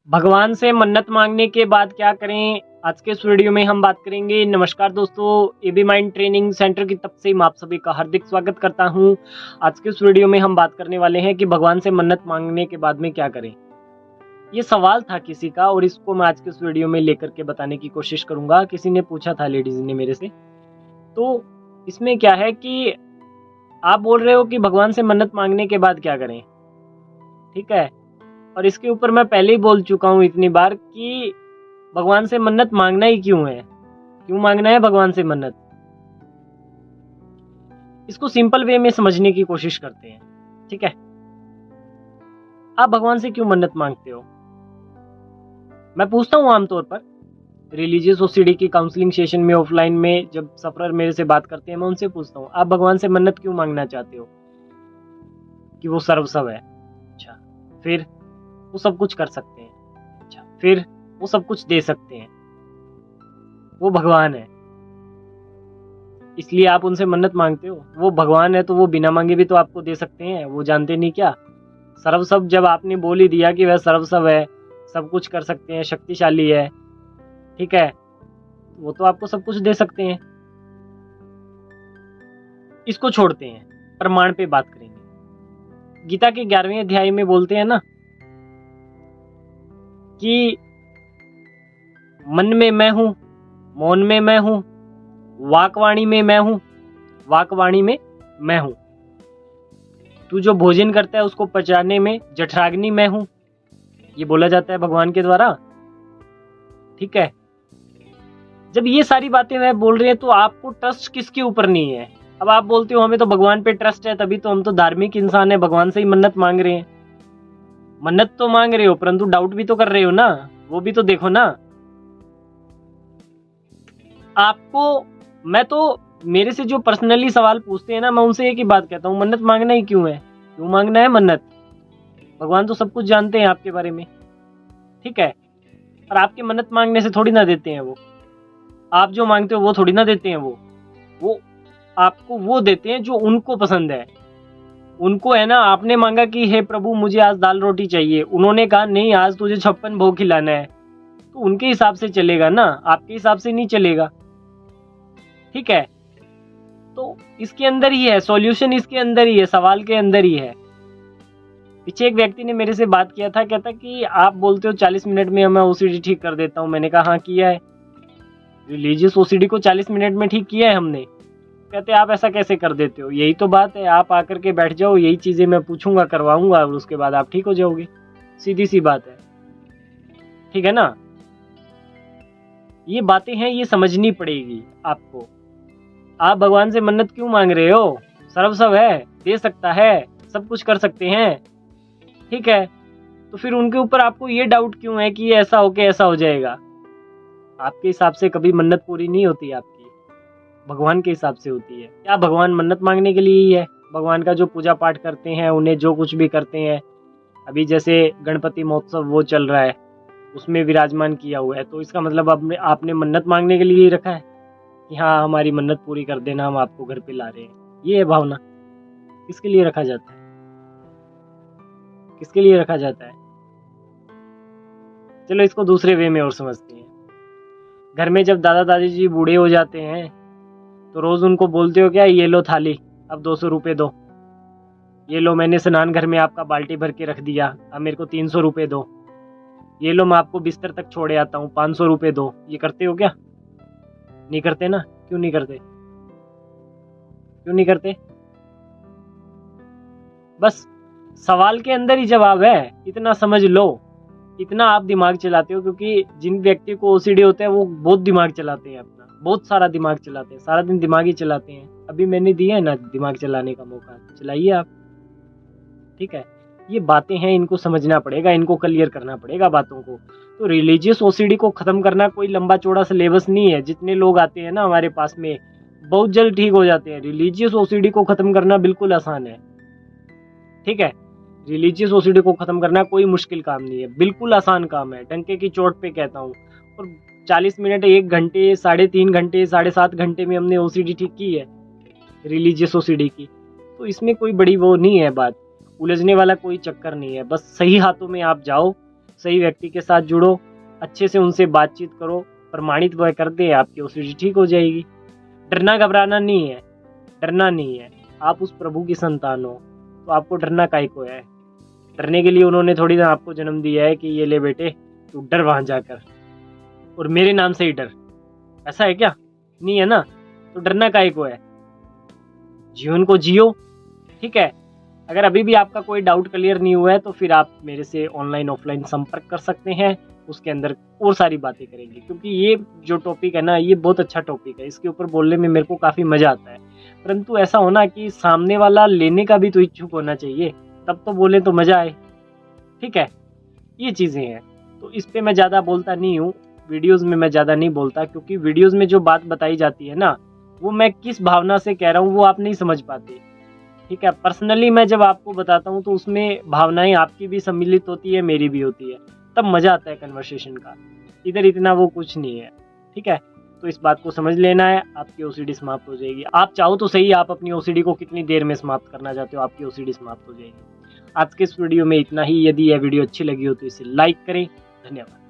भगवान से मन्नत मांगने के बाद क्या करें, आज के इस वीडियो में हम बात करेंगे। नमस्कार दोस्तों, एबी माइंड ट्रेनिंग सेंटर की तरफ से मैं आप सभी का हार्दिक स्वागत करता हूं। आज के इस वीडियो में हम बात करने वाले हैं कि भगवान से मन्नत मांगने के बाद में क्या करें। ये सवाल था किसी का और इसको मैं आज के इस वीडियो में लेकर के बताने की कोशिश करूंगा। किसी ने पूछा था, लेडीज ने मेरे से। तो इसमें क्या है कि आप बोल रहे हो कि भगवान से मन्नत मांगने के बाद क्या करें, ठीक है। और इसके ऊपर मैं पहले ही बोल चुका हूँ इतनी बार कि भगवान से मन्नत मांगना ही क्यों है, क्यों मांगना है भगवान से मन्नत। इसको सिंपल वे में समझने की कोशिश करते हैं, ठीक है। आप भगवान से क्यों मन्नत मांगते हो? मैं पूछता हूँ आमतौर पर रिलीजियस ओसीडी की काउंसलिंग सेशन में, ऑफलाइन में जब सफरर मेरे से बात करते हैं, मैं उनसे पूछता हूँ आप भगवान से मन्नत क्यों मांगना चाहते हो? कि वो सर्वस्व है। अच्छा, फिर वो सब कुछ कर सकते हैं। अच्छा, फिर वो सब कुछ दे सकते हैं, वो भगवान है, इसलिए आप उनसे मन्नत मांगते हो। वो भगवान है तो वो बिना मांगे भी तो आपको दे सकते हैं, वो जानते नहीं क्या? सर्वस्व जब आपने बोल ही दिया कि वह सर्वस्व है, सब कुछ कर सकते हैं, शक्तिशाली है, ठीक है, वो तो आपको सब कुछ दे सकते हैं। इसको छोड़ते हैं, प्रमाण पे बात करेंगे। गीता के 11वें अध्याय में बोलते हैं ना कि मन में मैं हूं, मौन में मैं हूं, वाकवाणी में मैं हूं, वाकवाणी में मैं हूं। तू जो भोजन करता है उसको पचाने में जठराग्नि मैं हूं, ये बोला जाता है भगवान के द्वारा, ठीक है। जब ये सारी बातें वह बोल रहे हैं तो आपको ट्रस्ट किसके ऊपर नहीं है? अब आप बोलते हो हमें तो भगवान पे ट्रस्ट है, तभी तो हम तो धार्मिक इंसान है, भगवान से ही मन्नत मांग रहे हैं। मन्नत तो मांग रहे हो परंतु डाउट भी तो कर रहे हो ना, वो भी तो देखो ना। आपको मैं तो मेरे से जो पर्सनली सवाल पूछते हैं ना, मैं उनसे एक ही बात कहता हूँ, मन्नत मांगना ही क्यों है? क्यों मांगना है मन्नत? भगवान तो सब कुछ जानते हैं आपके बारे में, ठीक है। और आपके मन्नत मांगने से थोड़ी ना देते हैं वो। आप जो मांगते हो वो थोड़ी ना देते हैं वो आपको वो देते हैं जो उनको पसंद है। उनको है ना, आपने मांगा कि हे प्रभु मुझे आज दाल रोटी चाहिए, उन्होंने कहा नहीं आज तुझे 56 भोग खिलाना है, तो उनके हिसाब से चलेगा ना, आपके हिसाब से नहीं चलेगा, ठीक है। तो इसके अंदर ही है सॉल्यूशन, इसके अंदर ही है, सवाल के अंदर ही है। पीछे एक व्यक्ति ने मेरे से बात किया था, कहता कि आप बोलते हो 40 मिनट में मैं ओसीडी ठीक कर देता हूँ। मैंने कहा हाँ किया है, रिलीजियस ओसीडी को 40 मिनट में ठीक किया है हमने। कहते आप ऐसा कैसे कर देते हो? यही तो बात है, आप आकर के बैठ जाओ, यही चीजें मैं पूछूंगा, करवाऊंगा और उसके बाद आप ठीक हो जाओगे, सीधी सी बात है, ठीक है ना। ये बातें हैं, ये समझनी पड़ेगी आपको। आप भगवान से मन्नत क्यों मांग रहे हो? सर्वस्व है, दे सकता है, सब कुछ कर सकते हैं, ठीक है। तो फिर उनके ऊपर आपको ये डाउट क्यों है कि ये ऐसा हो के ऐसा हो जाएगा? आपके हिसाब से कभी मन्नत पूरी नहीं होती आपकी, भगवान के हिसाब से होती है। क्या भगवान मन्नत मांगने के लिए ही है? भगवान का जो पूजा पाठ करते हैं, उन्हें जो कुछ भी करते हैं, अभी जैसे गणपति महोत्सव वो चल रहा है, उसमें विराजमान किया हुआ है, तो इसका मतलब आपने मन्नत मांगने के लिए ही रखा है कि हाँ हमारी मन्नत पूरी कर देना, हम आपको घर पे ला रहे हैं। ये है भावना। किसके लिए रखा जाता है? किसके लिए रखा जाता है? चलो इसको दूसरे वे में और समझते हैं। घर में जब दादा दादी जी बूढ़े हो जाते हैं तो रोज उनको बोलते हो क्या, ये लो थाली, अब 200 रुपये दो, ये लो मैंने स्नान घर में आपका बाल्टी भर के रख दिया, अब मेरे को 300 रुपये दो, ये लो मैं आपको बिस्तर तक छोड़े आता हूँ, 500 रुपये दो। ये करते हो क्या? नहीं करते ना। क्यों नहीं करते? क्यों नहीं करते? बस सवाल के अंदर ही जवाब है, इतना समझ लो। इतना आप दिमाग चलाते हो, क्योंकि जिन व्यक्ति को ओसीडी होता है वो बहुत दिमाग चलाते हैं, अपना बहुत सारा दिमाग चलाते हैं, सारा दिन दिमाग ही चलाते हैं। अभी मैंने दिया है ना दिमाग चलाने का मौका, चलाइए आप, ठीक है। ये बातें हैं, इनको समझना पड़ेगा, इनको क्लियर करना पड़ेगा बातों को। तो रिलीजियस ओसीडी को खत्म करना कोई लंबा चौड़ा सिलेबस नहीं है। जितने लोग आते हैं ना हमारे पास में, बहुत जल्द ठीक हो जाते हैं। रिलीजियस ओसीडी को खत्म करना बिल्कुल आसान है, ठीक है। रिलीजियस ओसीडी को खत्म करना कोई मुश्किल काम नहीं है, बिल्कुल आसान काम है, डंके की चोट पे कहता हूँ। और 40 मिनट, 1 घंटे, 3.5 घंटे, 7.5 घंटे में हमने ओसीडी ठीक की है, रिलीजियस ओसीडी की। तो इसमें कोई बड़ी वो नहीं है बात, उलझने वाला कोई चक्कर नहीं है। बस सही हाथों में आप जाओ, सही व्यक्ति के साथ जुड़ो, अच्छे से उनसे बातचीत करो, प्रमाणित वह कर दे, आपकी ओसीडी ठीक हो जाएगी। डरना घबराना नहीं है, डरना नहीं है। आप उस प्रभु की संतान हो, तो आपको डरना काहे को है? डरने के लिए उन्होंने थोड़ी ना आपको जन्म दिया है कि ये ले बेटे तू डर वहां जाकर, और मेरे नाम से ही डर। ऐसा है क्या? नहीं है ना, तो डरना काहे को है? जीवन को जियो, ठीक है। अगर अभी भी आपका कोई डाउट क्लियर नहीं हुआ है तो फिर आप मेरे से ऑनलाइन ऑफलाइन संपर्क कर सकते हैं, उसके अंदर और सारी बातें करेंगे, क्योंकि ये जो टॉपिक है ना, ये बहुत अच्छा टॉपिक है। इसके ऊपर बोलने में मेरे को काफ़ी मज़ा आता है, परंतु ऐसा होना कि सामने वाला लेने का भी तो इच्छुक होना चाहिए, तब तो बोले तो मज़ा आए, ठीक है। ये चीज़ें हैं, तो इस पर मैं ज़्यादा बोलता नहीं हूँ, वीडियोज़ में मैं ज़्यादा नहीं बोलता, क्योंकि वीडियोज़ में जो बात बताई जाती है ना, वो मैं किस भावना से कह रहा हूँ वो आप नहीं समझ पाते, ठीक है। पर्सनली मैं जब आपको बताता हूँ तो उसमें भावनाएं आपकी भी सम्मिलित होती है, मेरी भी होती है, तब मज़ा आता है कन्वर्सेशन का। इधर इतना वो कुछ नहीं है, ठीक है। तो इस बात को समझ लेना है, आपकी ओसीडी समाप्त हो जाएगी। आप चाहो तो सही, आप अपनी ओसीडी को कितनी देर में समाप्त करना चाहते हो, आपकी ओसीडी समाप्त हो जाएगी। आज के इस वीडियो में इतना ही। यदि यह वीडियो अच्छी लगी हो तो इसे लाइक करें। धन्यवाद।